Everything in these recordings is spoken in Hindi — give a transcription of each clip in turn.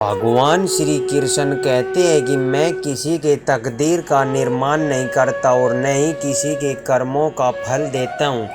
भगवान श्री कृष्ण कहते हैं कि मैं किसी के तकदीर का निर्माण नहीं करता और न ही किसी के कर्मों का फल देता हूँ।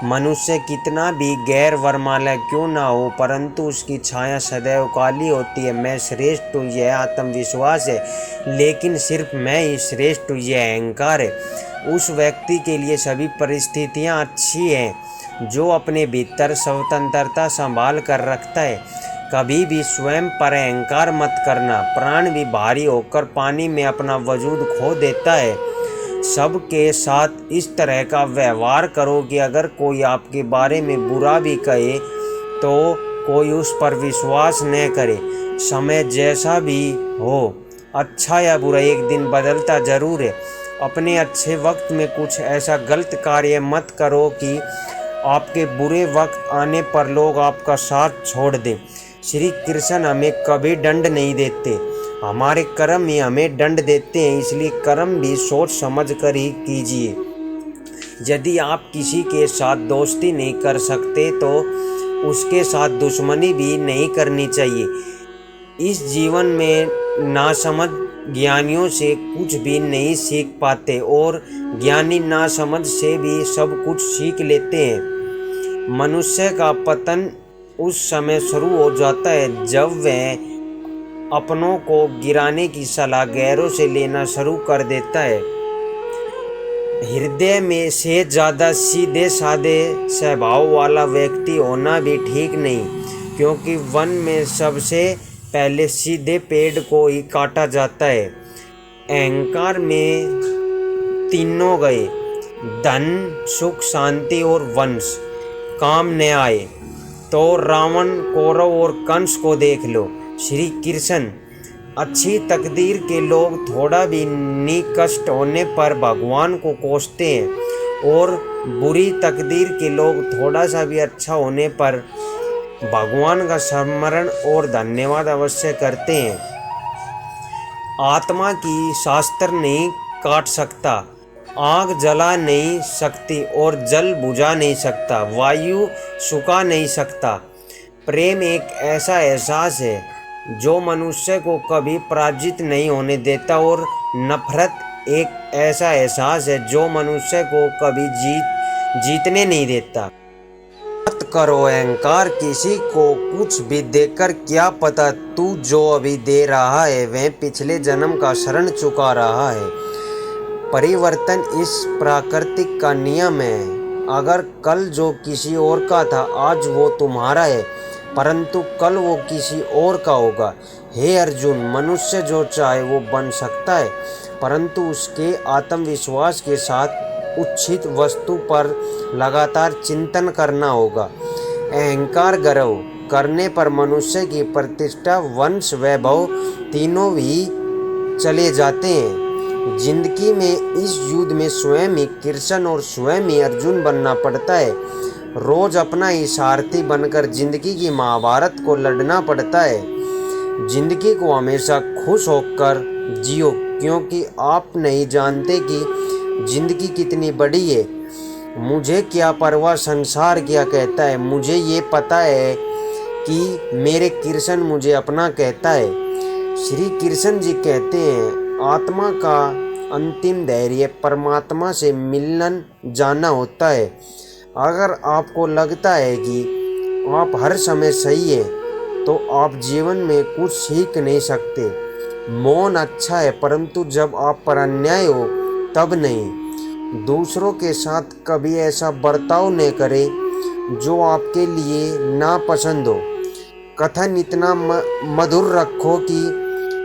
मनुष्य कितना भी गैर वरमाला क्यों ना हो, परंतु उसकी छाया सदैव काली होती है। मैं श्रेष्ठ हूँ यह आत्मविश्वास है, लेकिन सिर्फ मैं ही श्रेष्ठ हूँ यह अहंकार है। उस व्यक्ति के लिए सभी परिस्थितियाँ अच्छी हैं जो अपने भीतर स्वतंत्रता संभाल कर रखता है। कभी भी स्वयं पर अहंकार मत करना। प्राण भी भारी होकर पानी में अपना वजूद खो देता है। सबके साथ इस तरह का व्यवहार करो कि अगर कोई आपके बारे में बुरा भी कहे तो कोई उस पर विश्वास न करे। समय जैसा भी हो, अच्छा या बुरा, एक दिन बदलता जरूर है। अपने अच्छे वक्त में कुछ ऐसा गलत कार्य मत करो कि आपके बुरे वक्त आने पर लोग आपका साथ छोड़ दें। श्री कृष्ण हमें कभी दंड नहीं देते, हमारे कर्म ही हमें दंड देते हैं। इसलिए कर्म भी सोच समझ कर ही कीजिए। यदि आप किसी के साथ दोस्ती नहीं कर सकते तो उसके साथ दुश्मनी भी नहीं करनी चाहिए। इस जीवन में नासमझ ज्ञानियों से कुछ भी नहीं सीख पाते और ज्ञानी नासमझ से भी सब कुछ सीख लेते हैं। मनुष्य का पतन उस समय शुरू हो जाता है जब वह अपनों को गिराने की सलाह गैरों से लेना शुरू कर देता है। हृदय में से ज़्यादा सीधे साधे स्वभाव वाला व्यक्ति होना भी ठीक नहीं, क्योंकि वन में सबसे पहले सीधे पेड़ को ही काटा जाता है। अहंकार में तीनों गए, धन, सुख, शांति और वंश। काम न आए तो रावण, कौरव और कंस को देख लो। श्री कृष्ण, अच्छी तकदीर के लोग थोड़ा भी निकष्ट होने पर भगवान को कोसते हैं और बुरी तकदीर के लोग थोड़ा सा भी अच्छा होने पर भगवान का स्मरण और धन्यवाद अवश्य करते हैं। आत्मा की शास्त्र नहीं काट सकता, आग जला नहीं सकती और जल बुझा नहीं सकता, वायु सुखा नहीं सकता। प्रेम एक ऐसा एहसास है जो मनुष्य को कभी पराजित नहीं होने देता और नफरत एक ऐसा एहसास है जो मनुष्य को कभी जीतने नहीं देता। मत करो अहंकार किसी को कुछ भी देकर, क्या पता तू जो अभी दे रहा है वह पिछले जन्म का शरण चुका रहा है। परिवर्तन इस प्राकृतिक का नियम है। अगर कल जो किसी और का था आज वो तुम्हारा है, परंतु कल वो किसी और का होगा। हे अर्जुन, मनुष्य जो चाहे वो बन सकता है, परंतु उसके आत्मविश्वास के साथ उचित वस्तु पर लगातार चिंतन करना होगा। अहंकार गर्व करने पर मनुष्य की प्रतिष्ठा, वंश, वैभव तीनों भी चले जाते हैं। जिंदगी में इस युद्ध में स्वयं ही कृष्ण और स्वयं ही अर्जुन बनना पड़ता है। रोज अपना ही सारथी बनकर जिंदगी की महाभारत को लड़ना पड़ता है। जिंदगी को हमेशा खुश होकर जियो, क्योंकि आप नहीं जानते कि जिंदगी कितनी बड़ी है। मुझे क्या परवाह संसार क्या कहता है, मुझे ये पता है कि मेरे कृष्ण मुझे अपना कहता है। श्री कृष्ण जी कहते हैं, आत्मा का अंतिम धैर्य परमात्मा से मिलन जाना होता है। अगर आपको लगता है कि आप हर समय सही है तो आप जीवन में कुछ सीख नहीं सकते। मौन अच्छा है, परंतु जब आप पर अन्याय हो तब नहीं। दूसरों के साथ कभी ऐसा बर्ताव न करें जो आपके लिए नापसंद हो। कथन इतना मधुर रखो कि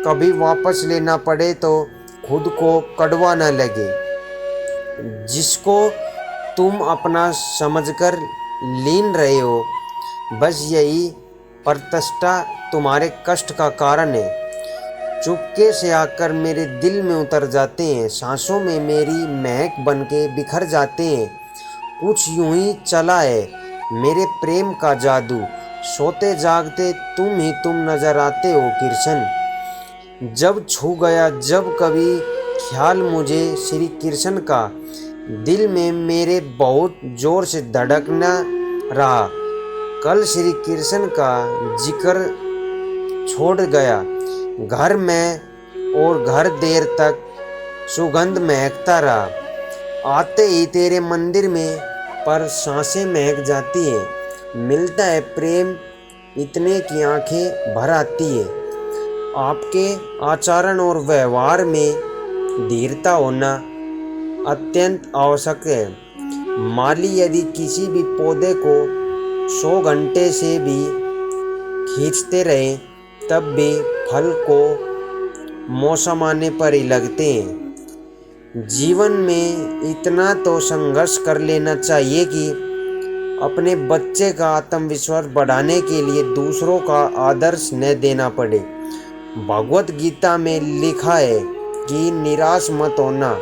कभी वापस लेना पड़े तो खुद को कड़वा न लगे। जिसको तुम अपना समझकर लीन रहे हो, बस यही प्रतिष्ठा तुम्हारे कष्ट का कारण है। चुपके से आकर मेरे दिल में उतर जाते हैं, सांसों में मेरी महक बनके बिखर जाते हैं। कुछ यूं ही चला है मेरे प्रेम का जादू, सोते जागते तुम ही तुम नजर आते हो कृष्ण। जब छू गया जब कभी ख्याल मुझे श्री कृष्ण का, दिल में मेरे बहुत जोर से धड़कना रहा। कल श्री कृष्ण का जिक्र छोड़ गया घर में, और घर देर तक सुगंध महकता रहा। आते ही तेरे मंदिर में पर सांसें महक जाती है। मिलता है प्रेम इतने की आंखें भर आती है। आपके आचरण और व्यवहार में धीरता होना अत्यंत आवश्यक है। माली यदि किसी भी पौधे को 100 घंटे से भी खींचते रहे तब भी फल को मौसम आने पर ही लगते हैं। जीवन में इतना तो संघर्ष कर लेना चाहिए कि अपने बच्चे का आत्मविश्वास बढ़ाने के लिए दूसरों का आदर्श न देना पड़े। भगवत गीता में लिखा है कि निराश मत होना,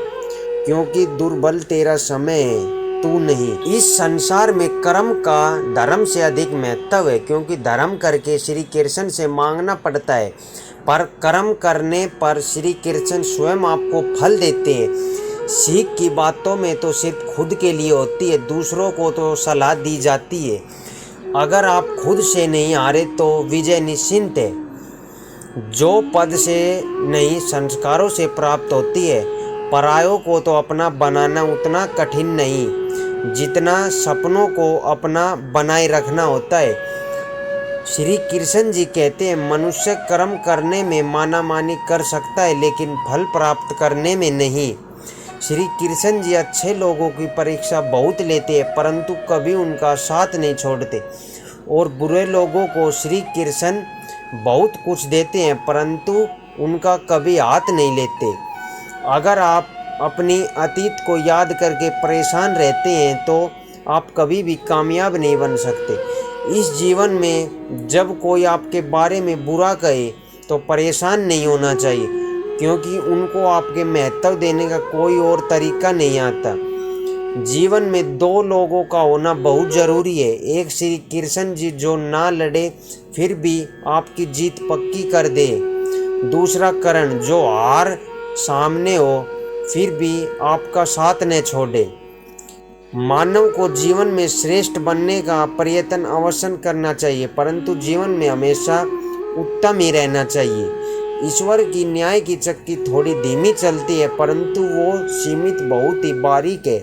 क्योंकि दुर्बल तेरा समय है, तू नहीं। इस संसार में कर्म का धर्म से अधिक महत्व है, क्योंकि धर्म करके श्री कृष्ण से मांगना पड़ता है, पर कर्म करने पर श्री कृष्ण स्वयं आपको फल देते हैं। सीख की बातों में तो सिर्फ खुद के लिए होती है, दूसरों को तो सलाह दी जाती है। अगर आप खुद से नहीं हारे तो विजय निश्चिंत है। जो पद से नहीं संस्कारों से प्राप्त होती है। परायों को तो अपना बनाना उतना कठिन नहीं जितना सपनों को अपना बनाए रखना होता है। श्री कृष्ण जी कहते हैं, मनुष्य कर्म करने में मानामानी कर सकता है, लेकिन फल प्राप्त करने में नहीं। श्री कृष्ण जी अच्छे लोगों की परीक्षा बहुत लेते हैं, परंतु कभी उनका साथ नहीं छोड़ते, और बुरे लोगों को श्री कृष्ण बहुत कुछ देते हैं, परंतु उनका कभी हाथ नहीं लेते। अगर आप अपनी अतीत को याद करके परेशान रहते हैं तो आप कभी भी कामयाब नहीं बन सकते। इस जीवन में जब कोई आपके बारे में बुरा कहे तो परेशान नहीं होना चाहिए, क्योंकि उनको आपके महत्व देने का कोई और तरीका नहीं आता। जीवन में 2 लोगों का होना बहुत ज़रूरी है। एक श्री कृष्ण जी जो ना लड़े फिर भी आपकी जीत पक्की कर दे। दूसरा करण जो हार सामने हो फिर भी आपका साथ न छोड़े। मानव को जीवन में श्रेष्ठ बनने का प्रयत्न अवश्य करना चाहिए, परंतु जीवन में हमेशा उत्तम ही रहना चाहिए। ईश्वर की न्याय की चक्की थोड़ी धीमी चलती है, परंतु वो सीमित बहुत ही बारीक है।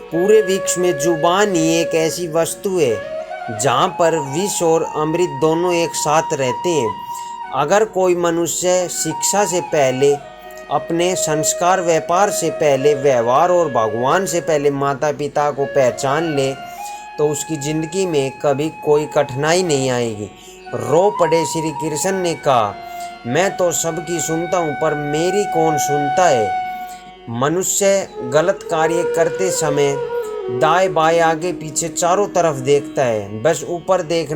पूरे वृक्ष में जुबान ही एक ऐसी वस्तु है जहाँ पर विष और अमृत दोनों एक साथ रहते हैं। अगर कोई मनुष्य शिक्षा से पहले, अपने संस्कार, व्यापार से पहले, व्यवहार और भगवान से पहले माता पिता को पहचान ले तो उसकी ज़िंदगी में कभी कोई कठिनाई नहीं आएगी। रो पड़े श्री कृष्ण ने कहा, मैं तो सबकी सुनता हूँ पर मेरी कौन सुनता है। मनुष्य गलत कार्य करते समय दाएं बाएं आगे पीछे चारों तरफ देखता है, बस ऊपर देखना